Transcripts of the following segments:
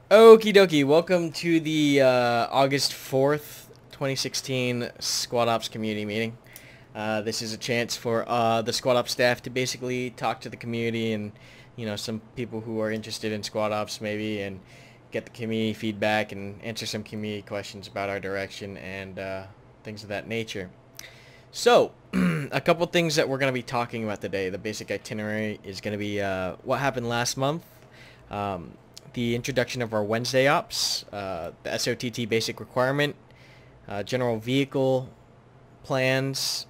Okie dokie, welcome to the August 4th, 2016 Squad Ops community meeting. This is a chance for the Squad Ops staff to basically talk to the community and, some people who are interested in Squad Ops maybe, and get the community feedback and answer some community questions about our direction and things of that nature. So, a couple things that we're going to be talking about today. The basic itinerary is going to be what happened last month, the introduction of our Wednesday ops, the SOTT basic requirement, general vehicle plans,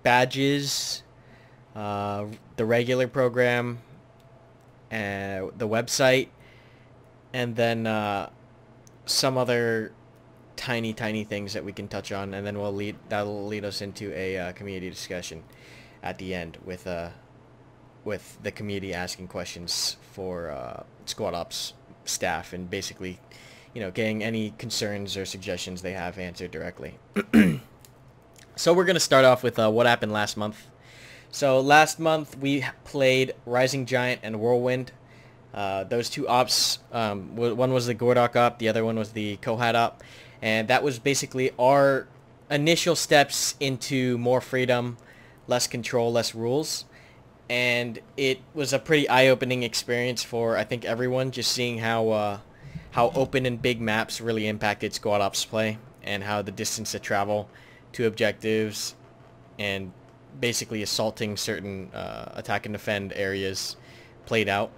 badges, the regular program, the website, and then some other tiny things that we can touch on, and then that'll lead us into a community discussion at the end with the community asking questions for Squad Ops staff and basically, getting any concerns or suggestions they have answered directly. So we're gonna start off with what happened last month. So last month we played Rising Giant and Whirlwind. Those two ops, one was the Gordok op, the other one was the Kohat op, and that was basically our initial steps into more freedom, less control, less rules. And it was a pretty eye-opening experience for, I think, everyone, just seeing how open and big maps really impacted Squad Ops play, and how the distance to travel to objectives and basically assaulting certain attack and defend areas played out.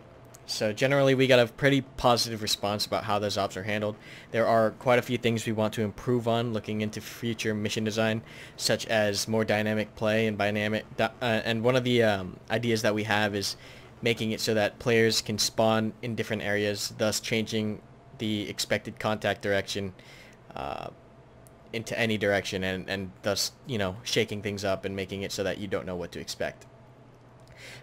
So generally we got a pretty positive response about how those ops are handled. There are quite a few things we want to improve on looking into future mission design, such as more dynamic play and and one of the ideas that we have is making it so that players can spawn in different areas, thus changing the expected contact direction into any direction, and thus shaking things up and making it so that you don't know what to expect.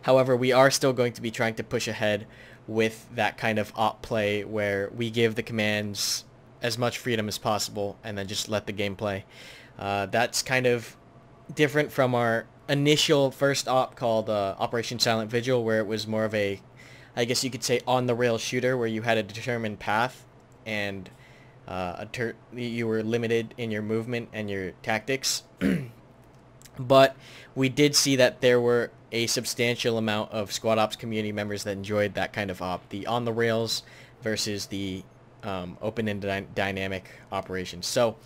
However, we are still going to be trying to push ahead with that kind of op play where we give the commands as much freedom as possible and then just let the game play. That's kind of different from our initial first op called Operation Silent Vigil, where it was more of a, I guess you could say, on-the-rails shooter where you had a determined path and you were limited in your movement and your tactics. But we did see that there were a substantial amount of Squad Ops community members that enjoyed that kind of op, the on-the-rails versus the open and dynamic operations. So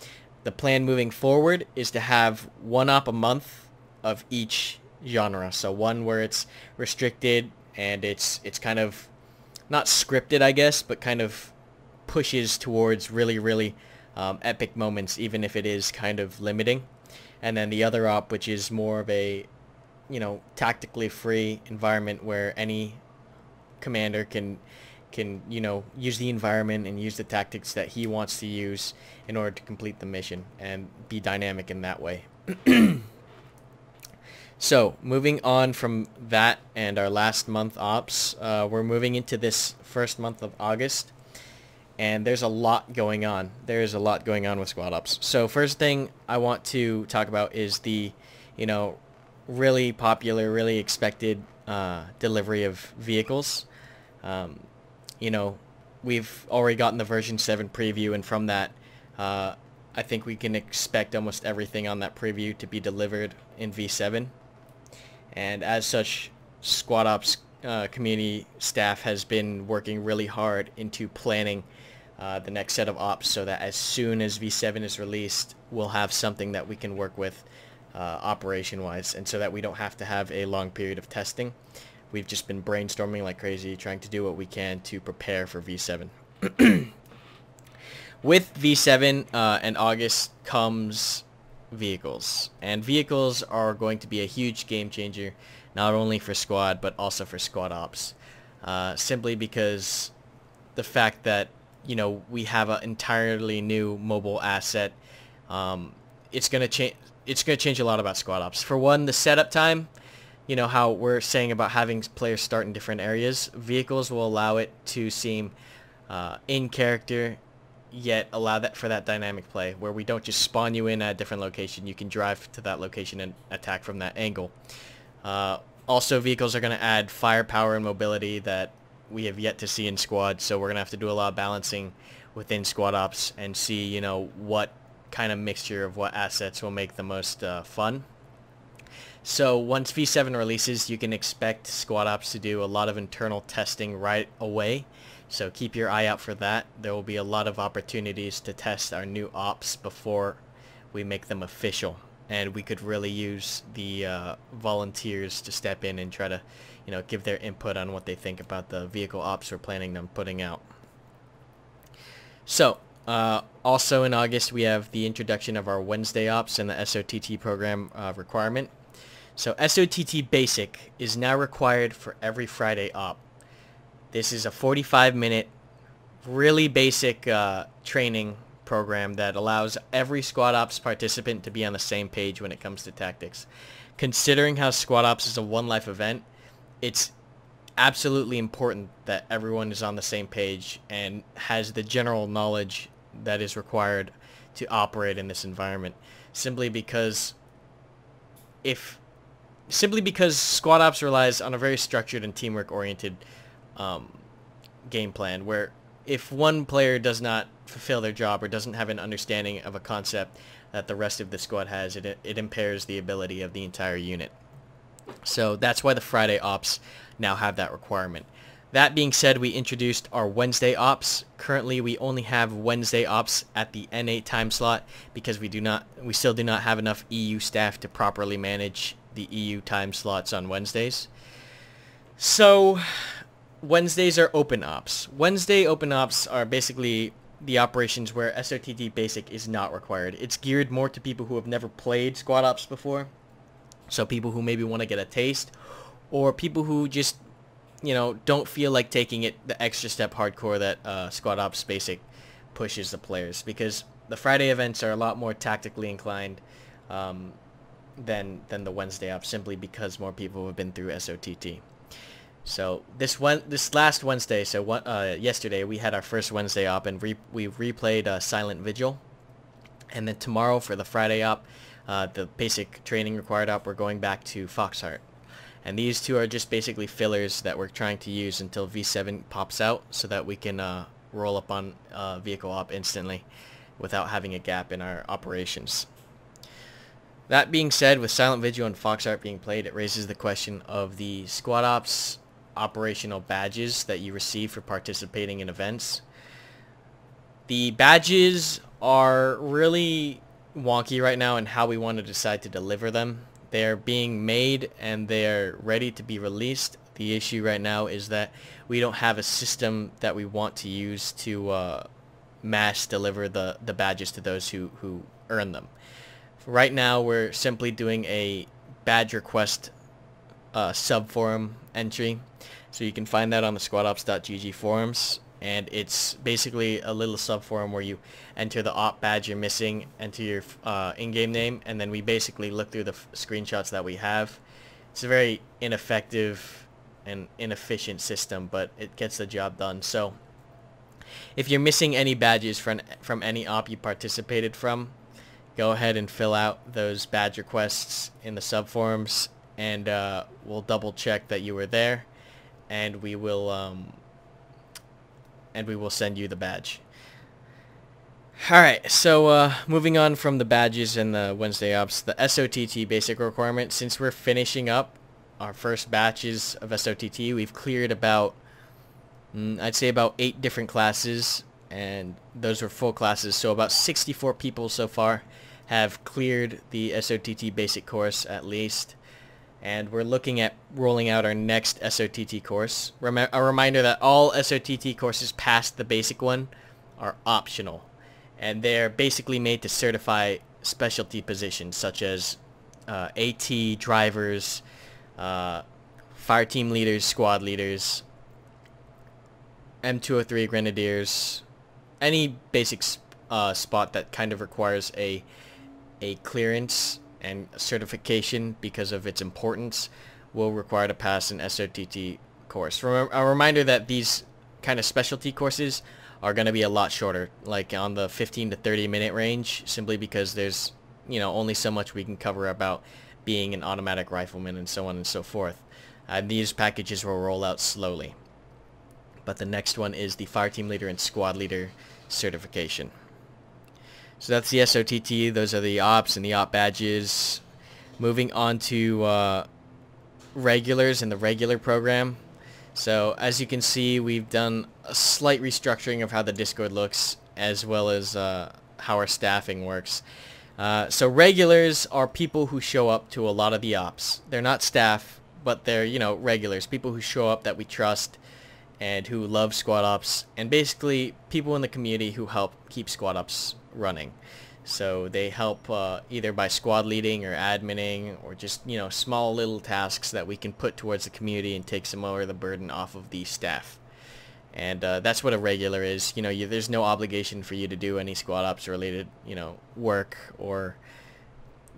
the plan moving forward is to have one op a month of each genre. So one where it's restricted and it's kind of not scripted, I guess, but kind of pushes towards really epic moments, even if it is kind of limiting. And then the other op, which is more of a, tactically free environment where any commander can use the environment and use the tactics that he wants to use in order to complete the mission and be dynamic in that way. So moving on from that and our last month ops, we're moving into this first month of August. And there's a lot going on. There's a lot going on with Squad Ops. So first thing I want to talk about is the, really popular, really expected delivery of vehicles. We've already gotten the version 7 preview, and from that, I think we can expect almost everything on that preview to be delivered in V7. And as such, Squad Ops community staff has been working really hard into planning the next set of ops so that as soon as V7 is released, we'll have something that we can work with operation-wise, and so that we don't have to have a long period of testing. We've just been brainstorming like crazy, trying to do what we can to prepare for V7. With V7 and August comes vehicles, and vehicles are going to be a huge game changer, not only for Squad, but also for Squad Ops. Simply because the fact that, we have an entirely new mobile asset, it's going to change a lot about Squad Ops. For one, the setup time, how we're saying about having players start in different areas. Vehicles will allow it to seem in character, yet allow that for that dynamic play, where we don't just spawn you in at a different location. You can drive to that location and attack from that angle. Also, vehicles are going to add firepower and mobility that we have yet to see in squad, so we're gonna have to do a lot of balancing within squad ops and see, you know, what kind of mixture of what assets will make the most fun. So once V7 releases, you can expect squad ops to do a lot of internal testing right away. So keep your eye out for that. There will be a lot of opportunities to test our new ops before we make them official. And we could really use the volunteers to step in and try to, you know, give their input on what they think about the vehicle ops we're planning on putting out. So, also in August, we have the introduction of our Wednesday ops and the SOTT program requirement. So SOTT Basic is now required for every Friday op. This is a 45-minute, really basic training program that allows every squad ops participant to be on the same page when it comes to tactics. Considering how squad ops is a one-life event, it's absolutely important that everyone is on the same page and has the general knowledge that is required to operate in this environment. Simply because squad ops relies on a very structured and teamwork oriented game plan, where if one player does not fulfill their job or doesn't have an understanding of a concept that the rest of the squad has, it impairs the ability of the entire unit. So that's why the Friday ops now have that requirement. That being said, we introduced our Wednesday ops. Currently, we only have Wednesday ops at the N8 time slot because we still do not have enough EU staff to properly manage the EU time slots on Wednesdays. So Wednesdays are open ops. Wednesday open ops are basically the operations where SOTT Basic is not required. It's geared more to people who have never played squad ops before. So people who maybe want to get a taste, or people who just, you know, don't feel like taking it the extra step hardcore that Squad Ops Basic pushes the players, because the Friday events are a lot more tactically inclined than the Wednesday ops, simply because more people have been through SOTT. So this last Wednesday, so yesterday, we had our first Wednesday op, and we replayed Silent Vigil, and then tomorrow for the Friday op, the basic training required op, we're going back to Foxheart. And these two are just basically fillers that we're trying to use until V7 pops out, so that we can roll up on vehicle op instantly without having a gap in our operations. That being said, with Silent Vigil and Foxheart being played, it raises the question of the squad ops operational badges that you receive for participating in events. The badges are really wonky right now in how we want to decide to deliver them. They're being made and they're ready to be released. The issue right now is that we don't have a system that we want to use to mass deliver the badges to those who earn them. Right now we're simply doing a badge request subforum entry. So you can find that on the squadops.gg forums. And it's basically a little subforum where you enter the op badge you're missing, enter your in-game name, and then we basically look through the screenshots that we have. It's a very ineffective and inefficient system, but it gets the job done. So if you're missing any badges from any op you participated from, go ahead and fill out those badge requests in the subforums, and we'll double check that you were there, and we will send you the badge. Alright, so moving on from the badges and the Wednesday ops, the SOTT basic requirement. Since we're finishing up our first batches of SOTT, we've cleared about, I'd say about 8 different classes, and those were full classes, so about 64 people so far have cleared the SOTT basic course at least. And we're looking at rolling out our next SOTT course. A reminder that all SOTT courses past the basic one are optional. And they're basically made to certify specialty positions such as AT, drivers, fire team leaders, squad leaders, M203 grenadiers, any basic spot that kind of requires a clearance and certification because of its importance will require to pass an SOTT course. A reminder that these kind of specialty courses are going to be a lot shorter, like on the 15 to 30 minute range, simply because there's, you know, only so much we can cover about being an automatic rifleman and so on and so forth. These packages will roll out slowly. but the next one is the Fire Team Leader and Squad Leader certification. So that's the SOTT. Those are the ops and the op badges. Moving on to regulars in the regular program. So as you can see, we've done a slight restructuring of how the Discord looks, as well as how our staffing works. So regulars are people who show up to a lot of the ops. They're not staff, but they're, you know, regulars, people who show up that we trust and who love squad ops, and basically people in the community who help keep squad ops running. So they help either by squad leading or adminning, or just, you know, small little tasks that we can put towards the community and take some of the burden off of the staff. And that's what a regular is. You know, there's no obligation for you to do any squad ops related, you know, work, or,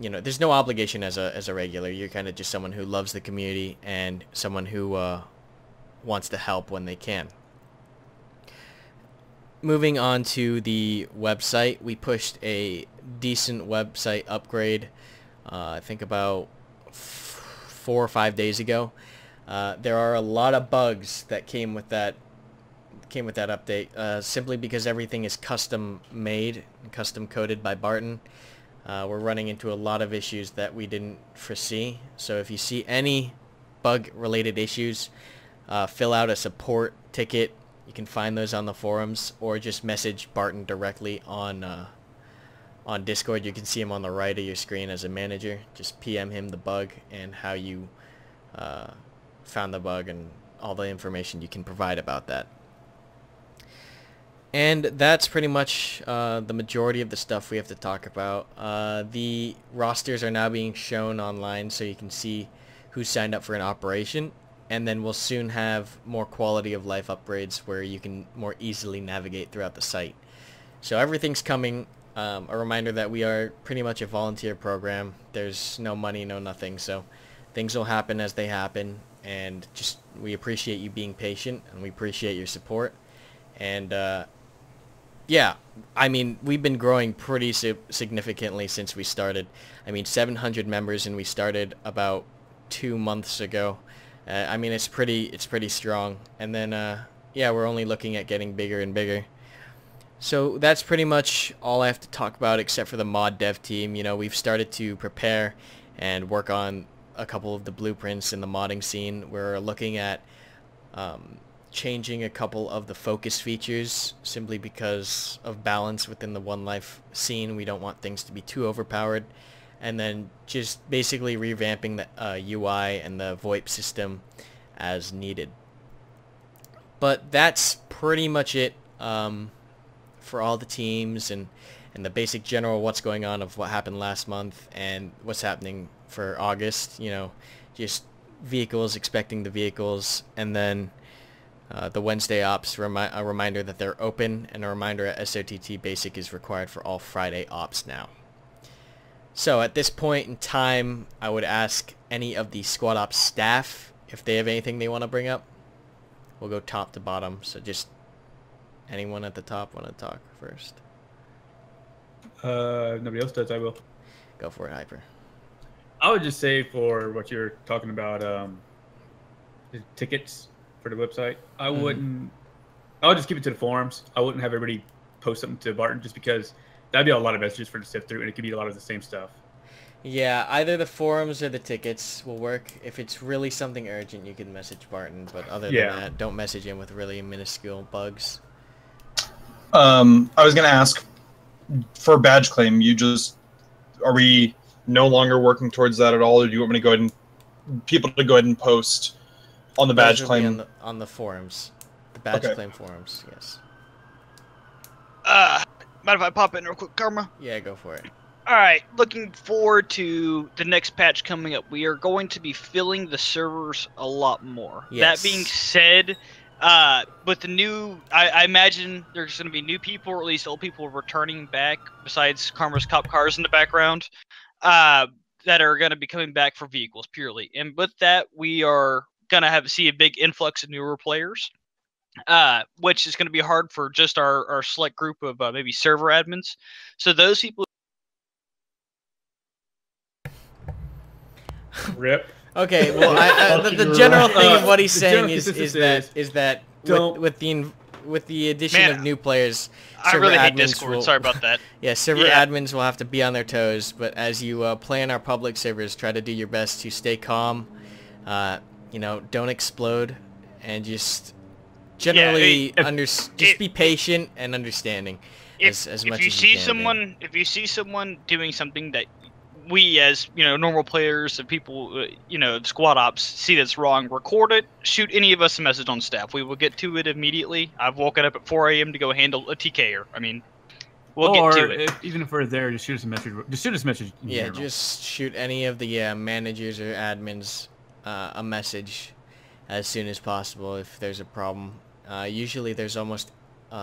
you know, there's no obligation as a regular. You're kind of just someone who loves the community and someone who wants to help when they can. Moving on to the website, we pushed a decent website upgrade, I think about 4 or 5 days ago. There are a lot of bugs that came with that update, simply because everything is custom made and custom coded by Barton. We're running into a lot of issues that we didn't foresee. So if you see any bug related issues, fill out a support ticket. You can find those on the forums, or just message Barton directly on Discord. You can see him on the right of your screen as a manager. Just PM him the bug and how you found the bug and all the information you can provide about that. And that's pretty much the majority of the stuff we have to talk about. The rosters are now being shown online, so you can see who signed up for an operation. And then we'll soon have more quality of life upgrades where you can more easily navigate throughout the site. So everything's coming. A reminder that we are pretty much a volunteer program. There's no money, no nothing. So things will happen as they happen. And just, we appreciate you being patient, and we appreciate your support. And yeah, I mean, we've been growing pretty significantly since we started. I mean, 700 members, and we started about 2 months ago. I mean, it's pretty strong. And then, yeah, we're only looking at getting bigger and bigger. So that's pretty much all I have to talk about, except for the mod dev team. You know, we've started to prepare and work on a couple of the blueprints in the modding scene. We're looking at changing a couple of the focus features, simply because of balance within the One Life scene. We don't want things to be too overpowered. And then just basically revamping the UI and the VoIP system as needed. But that's pretty much it for all the teams and the basic general what's going on of what happened last month and what's happening for August. You know, just vehicles, expecting the vehicles, and then the Wednesday ops, a reminder that they're open, and a reminder at SOTT Basic is required for all Friday ops now. So at this point in time, I would ask any of the squad ops staff if they have anything they want to bring up. We'll go top to bottom, so just anyone at the top want to talk first? Nobody else does, I will. Go for it, Hyper. I would just say, for what you're talking about, the tickets for the website, I wouldn't. I would just keep it to the forums. I wouldn't have everybody post something to Barton, just because that'd be a lot of messages for to sift through, and it could be a lot of the same stuff. Yeah, either the forums or the tickets will work. If it's really something urgent, you can message Barton, but other than that, don't message him with really minuscule bugs. I was going to ask, for badge claim, are we no longer working towards that at all, or do you want me to go ahead and people to go ahead and post on the badge claim? On the forums. The badge claim forums, yes. Mind if I pop in real quick, Karma? Yeah, go for it. Alright, looking forward to the next patch coming up. We are going to be filling the servers a lot more. Yes. That being said, with the new, I imagine there's going to be new people, or at least old people returning back, besides Karma's cop cars in the background, that are going to be coming back for vehicles purely. And with that, we are going to see a big influx of newer players. Which is going to be hard for just our select group of maybe server admins. So those people. Rip. Okay, well, the general thing of what he's saying is that with the addition of new players, I really hate admins Discord. Sorry about that. Yeah, server admins will have to be on their toes, but as you play in our public servers, try to do your best to stay calm. You know, don't explode, and just generally just be patient and understanding as much as you can. If you see someone doing something that we, as normal players and people, squad ops, see that's wrong, record it. Shoot any of us a message on staff. We will get to it immediately. I've woken up at 4 a.m. to go handle a TKer. I mean, we'll get to it. Even if we're there, just shoot us a message. Just shoot us a message. Yeah, just shoot any of the managers or admins a message as soon as possible if there's a problem. Usually there's almost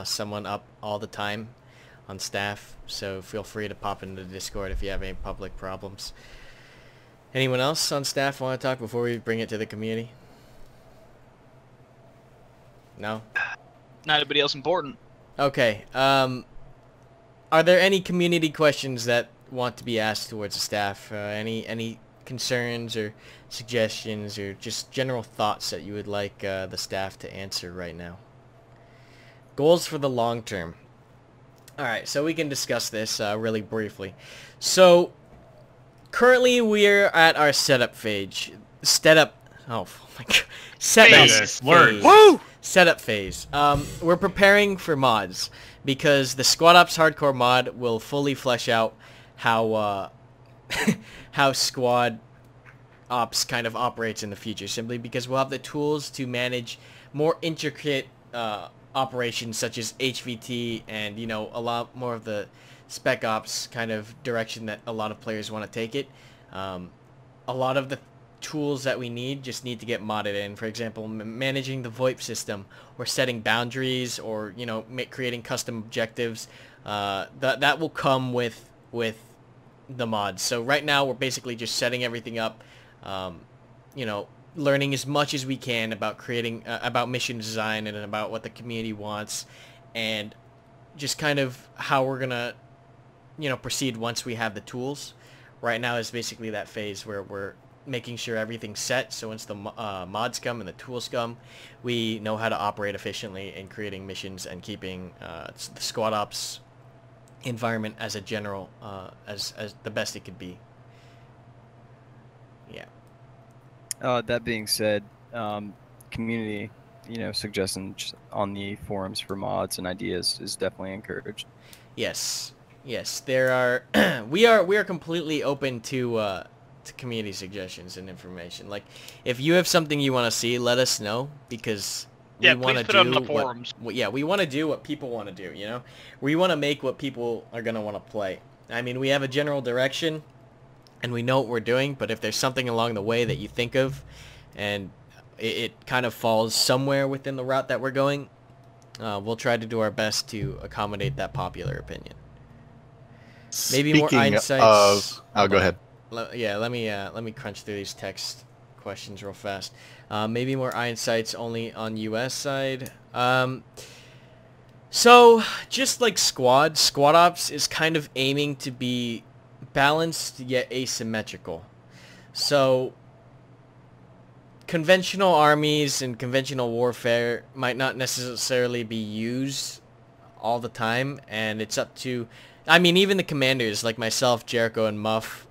someone up all the time on staff, so feel free to pop into the Discord if you have any public problems. Anyone else on staff want to talk before we bring it to the community? No? Not anybody else important. Okay. Are there any community questions that want to be asked towards the staff? Any concerns or suggestions or just general thoughts that you would like the staff to answer right now? Goals for the long term. Alright, so we can discuss this really briefly. So, currently we're at our setup phase. Setup phase. Woo! Setup phase. We're preparing for mods because the Squad Ops Hardcore mod will fully flesh out how how Squad Ops kind of operates in the future, simply because we'll have the tools to manage more intricate operations such as HVT and a lot more of the Spec Ops kind of direction that a lot of players want to take it. A lot of the tools that we need just need to get modded in. For example, managing the VoIP system or setting boundaries or creating custom objectives. That will come with the mods. So right now we're basically just setting everything up. Learning as much as we can about creating about mission design and about what the community wants, and just kind of how we're gonna proceed once we have the tools. Right now is basically that phase where we're making sure everything's set, so once the mods come and the tools come, we know how to operate efficiently in creating missions and keeping the Squad Ops environment as a general as the best it could be. Yeah. That being said, community, suggestions on the forums for mods and ideas is definitely encouraged. Yes, there are. we are completely open to community suggestions and information. Like, if you have something you want to see, let us know, because we want to do on the forums. We want to do what people want to do. We want to make what people are gonna want to play. I mean, we have a general direction, and we know what we're doing, but if there's something along the way that you think of, and it kind of falls somewhere within the route that we're going, we'll try to do our best to accommodate that popular opinion. Maybe more insights. Go ahead. Yeah, let me crunch through these text questions real fast. Maybe more insights only on US side. So just like Squad Ops is kind of aiming to be balanced yet asymmetrical. So conventional armies and conventional warfare might not necessarily be used all the time, and it's up to, I mean, even the commanders like myself, Jericho, and Muff,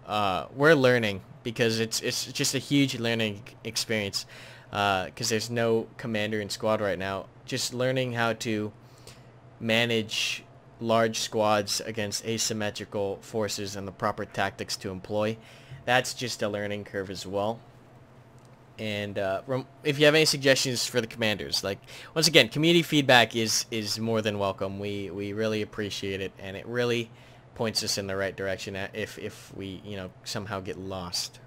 we're learning, because it's just a huge learning experience, because there's no commander in Squad right now. Just learning how to manage large squads against asymmetrical forces and the proper tactics to employ. That's just a learning curve as well. And if you have any suggestions for the commanders, like, once again, community feedback is more than welcome. We really appreciate it, and it really points us in the right direction if we somehow get lost.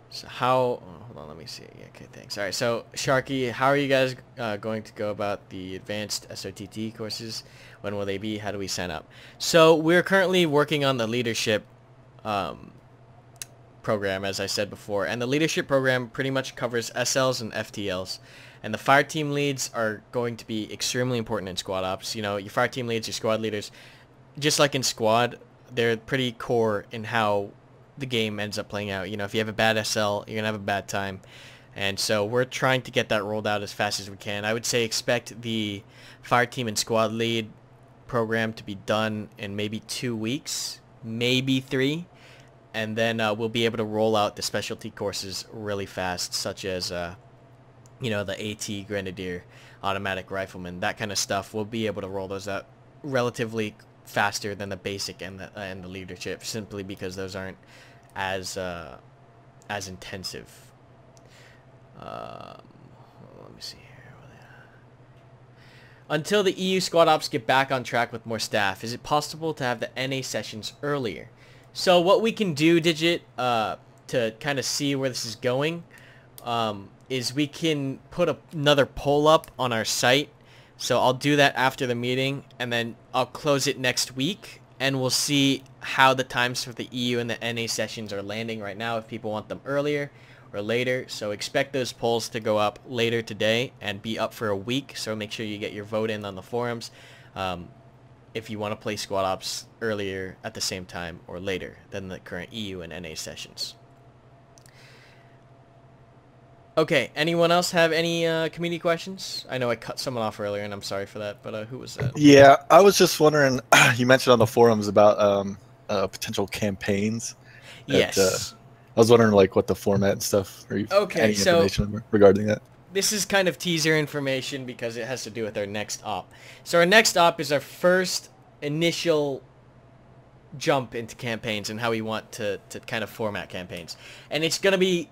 So how, hold on, let me see. Okay, thanks. All right, so Sharky, how are you guys going to go about the advanced SOTT courses? When will they be? How do we sign up? So we're currently working on the leadership program, as I said before, and the leadership program pretty much covers SLs and FTLs. And the fire team leads are going to be extremely important in Squad Ops. Your fire team leads, your squad leaders, just like in Squad, they're pretty core in how the game ends up playing out. You know, if you have a bad SL, you're gonna have a bad time. And so we're trying to get that rolled out as fast as we can. I would say expect the fire team and squad lead program to be done in maybe 2 weeks, maybe 3. And then we'll be able to roll out the specialty courses really fast, such as, you know, the AT Grenadier, Automatic Rifleman, that kind of stuff. We'll be able to roll those out relatively faster than the basic and the leadership, simply because those aren't as intensive. Let me see here. Until the EU squad ops get back on track with more staff, is it possible to have the NA sessions earlier? So what we can do, Digit, to kind of see where this is going, is we can put another poll up on our site. So I'll do that after the meeting, and then I'll close it next week, and we'll see how the times for the EU and the NA sessions are landing right now, if people want them earlier or later. So expect those polls to go up later today and be up for a week. So make sure you get your vote in on the forums if you want to play squad ops earlier, at the same time, or later than the current EU and NA sessions. Okay, anyone else have any community questions? I know I cut someone off earlier, and I'm sorry for that, but who was that? Yeah, I was just wondering, you mentioned on the forums about potential campaigns. Yes. I was wondering, like, what the format and stuff, or any information regarding that. This is kind of teaser information because it has to do with our next op. So our next op is our first initial jump into campaigns and how we want to kind of format campaigns. And it's gonna be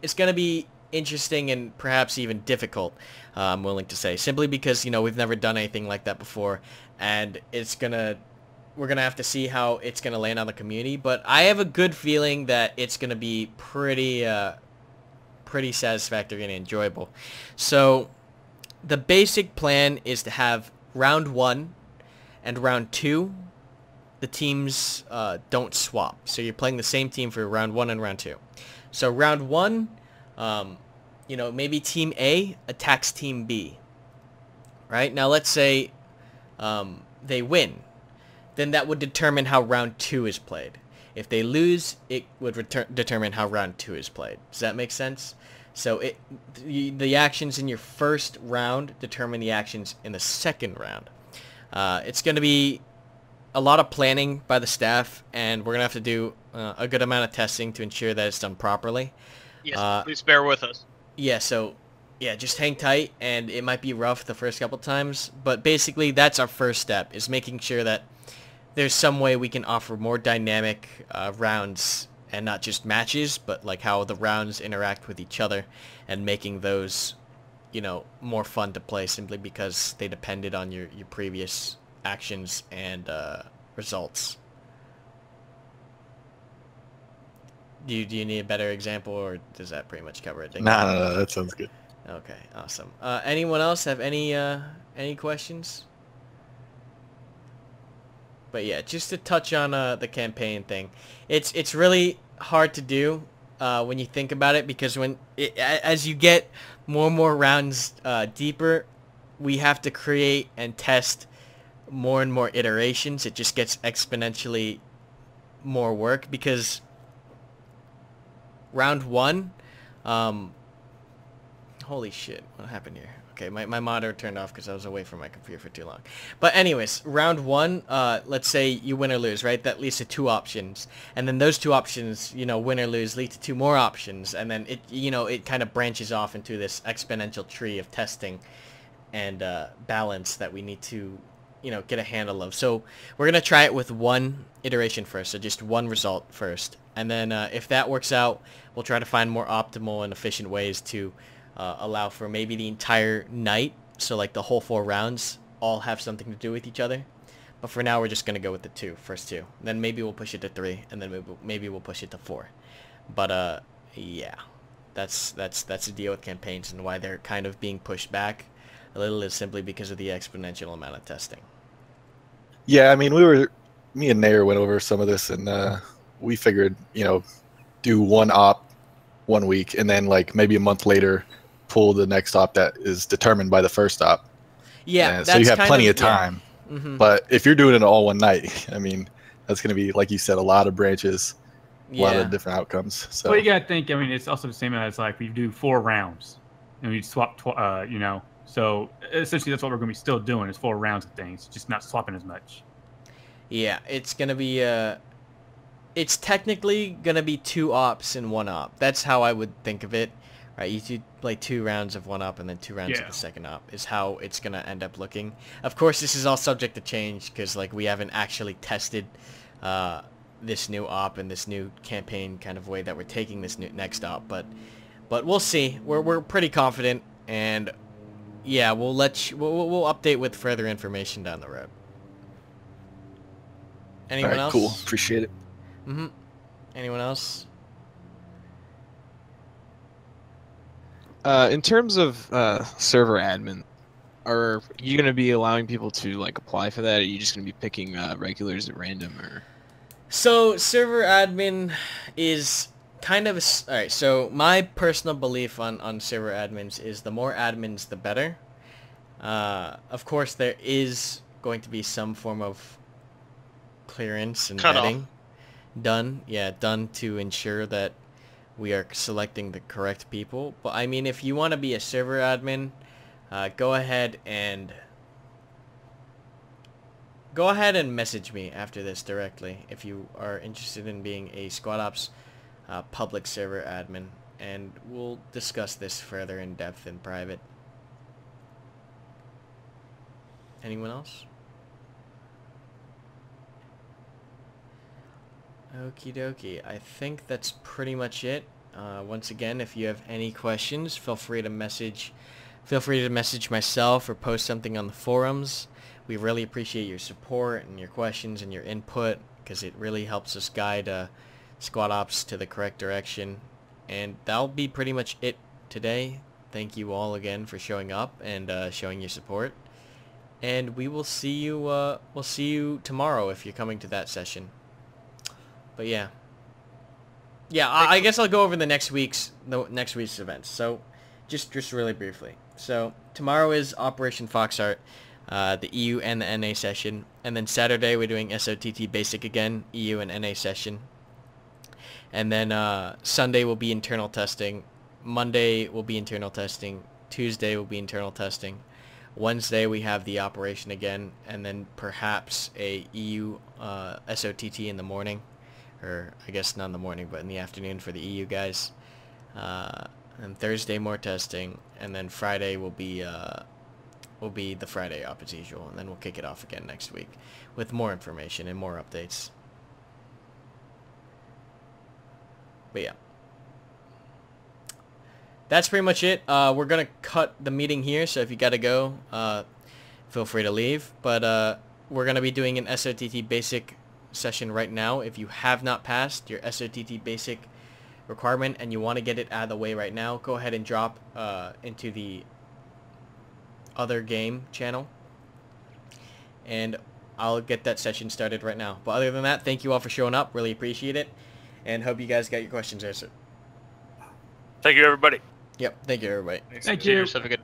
interesting and perhaps even difficult, I'm willing to say, simply because, you know, we've never done anything like that before, and we're gonna have to see how it's gonna land on the community. But I have a good feeling that it's gonna be pretty satisfactory and enjoyable. So the basic plan is to have round 1 and round 2, the teams don't swap. So you're playing the same team for round 1 and round 2. So round 1, you know, maybe team A attacks team B. Right? Now let's say they win. Then that would determine how round 2 is played. If they lose, it would determine how round 2 is played. Does that make sense? So the actions in your first round determine the actions in the second round. It's going to be a lot of planning by the staff, and we're going to have to do a good amount of testing to ensure that it's done properly. Yes, please bear with us. Yeah, so yeah, just hang tight, and it might be rough the first couple times, but basically that's our first step, is making sure that there's some way we can offer more dynamic rounds, and not just matches, but like how the rounds interact with each other, and making those, you know, more fun to play, simply because they depended on your previous actions and results. Do you need a better example, or does that pretty much cover it? No, that sounds good. Okay, awesome. Anyone else have any questions? But yeah, just to touch on the campaign thing, it's really hard to do when you think about it, because as you get more and more rounds deeper, we have to create and test more and more iterations. It just gets exponentially more work, because round 1, holy shit, what happened here? Okay, my monitor turned off because I was away from my computer for too long. But anyways, round 1, let's say you win or lose, right? That leads to 2 options. And then those 2 options, you know, win or lose, lead to 2 more options. And then it kind of branches off into this exponential tree of testing and balance that we need to, you know, get a handle of. So we're going to try it with 1 iteration first, so just 1 result first. And then if that works out, we'll try to find more optimal and efficient ways to allow for maybe the entire night, so like the whole 4 rounds all have something to do with each other. But for now, we're just going to go with the first 2. Then maybe we'll push it to 3, and then maybe we'll push it to 4. But yeah, that's the deal with campaigns, and why they're kind of being pushed back a little is simply because of the exponential amount of testing. Yeah, I mean, me and Nair went over some of this, and we figured, you know, do 1 op 1 week, and then like maybe a month later pull the next op that is determined by the first op. Yeah, so you have plenty of time. Yeah. Mm-hmm. But if you're doing it all one night, I mean, that's going to be, like you said, a lot of branches, a lot Yeah. of different outcomes. So Well, you gotta think. I mean, it's also the same as like we do 4 rounds, and we swap. You know, so essentially that's what we're gonna be still doing is 4 rounds of things, just not swapping as much. Yeah, it's gonna be it's technically gonna be 2 ops and 1 op. That's how I would think of it, right? You do like 2 rounds of 1 op and then 2 rounds of Yeah. the second op is how it's gonna end up looking. Of course, this is all subject to change because like we haven't actually tested this new op and this new campaign kind of way that we're taking this new next op, but we'll see. We're pretty confident, and yeah, we'll we'll update with further information down the road. all Anyone right, else? cool. Appreciate it. Mm-hmm. Anyone else? In terms of server admin, are you going to be allowing people to like apply for that? Or are you just going to be picking regulars at random, or? So server admin is kind of all right. So my personal belief on server admins is the more admins, the better. Of course, there is going to be some form of clearance and Cut off. vetting done. Yeah, done to ensure that we are selecting the correct people. But I mean, if you want to be a server admin, go ahead and message me after this directly if you are interested in being a Squad Ops public server admin, and we'll discuss this further in depth in private. Anyone else? Okie dokie. I think that's pretty much it. Once again, if you have any questions, feel free to message myself or post something on the forums. We really appreciate your support and your questions and your input, because it really helps us guide Squad Ops to the correct direction. And that'll be pretty much it today. Thank you all again for showing up and showing your support. And we will see you. We'll see you tomorrow if you're coming to that session. But yeah, I guess I'll go over the next week's events. So, just really briefly. So tomorrow is Operation Foxheart, the EU and the NA session, and then Saturday we're doing SOTT Basic again, EU and NA session, and then Sunday will be internal testing, Monday will be internal testing, Tuesday will be internal testing, Wednesday we have the operation again, and then perhaps a EU SOTT in the morning. Or I guess not in the morning, but in the afternoon for the EU guys. And Thursday more testing, and then Friday will be the Friday op as usual, and then we'll kick it off again next week with more information and more updates. But yeah, that's pretty much it. We're gonna cut the meeting here, so if you gotta go, feel free to leave. But we're gonna be doing an SOTT basic session right now. If you have not passed your SOTT basic requirement and you want to get it out of the way right now, go ahead and drop into the other game channel, and I'll get that session started right now. But other than that, thank you all for showing up. Really appreciate it, and hope you guys got your questions answered. Thank you, everybody. Yep, thank you everybody. Thank you. Have a good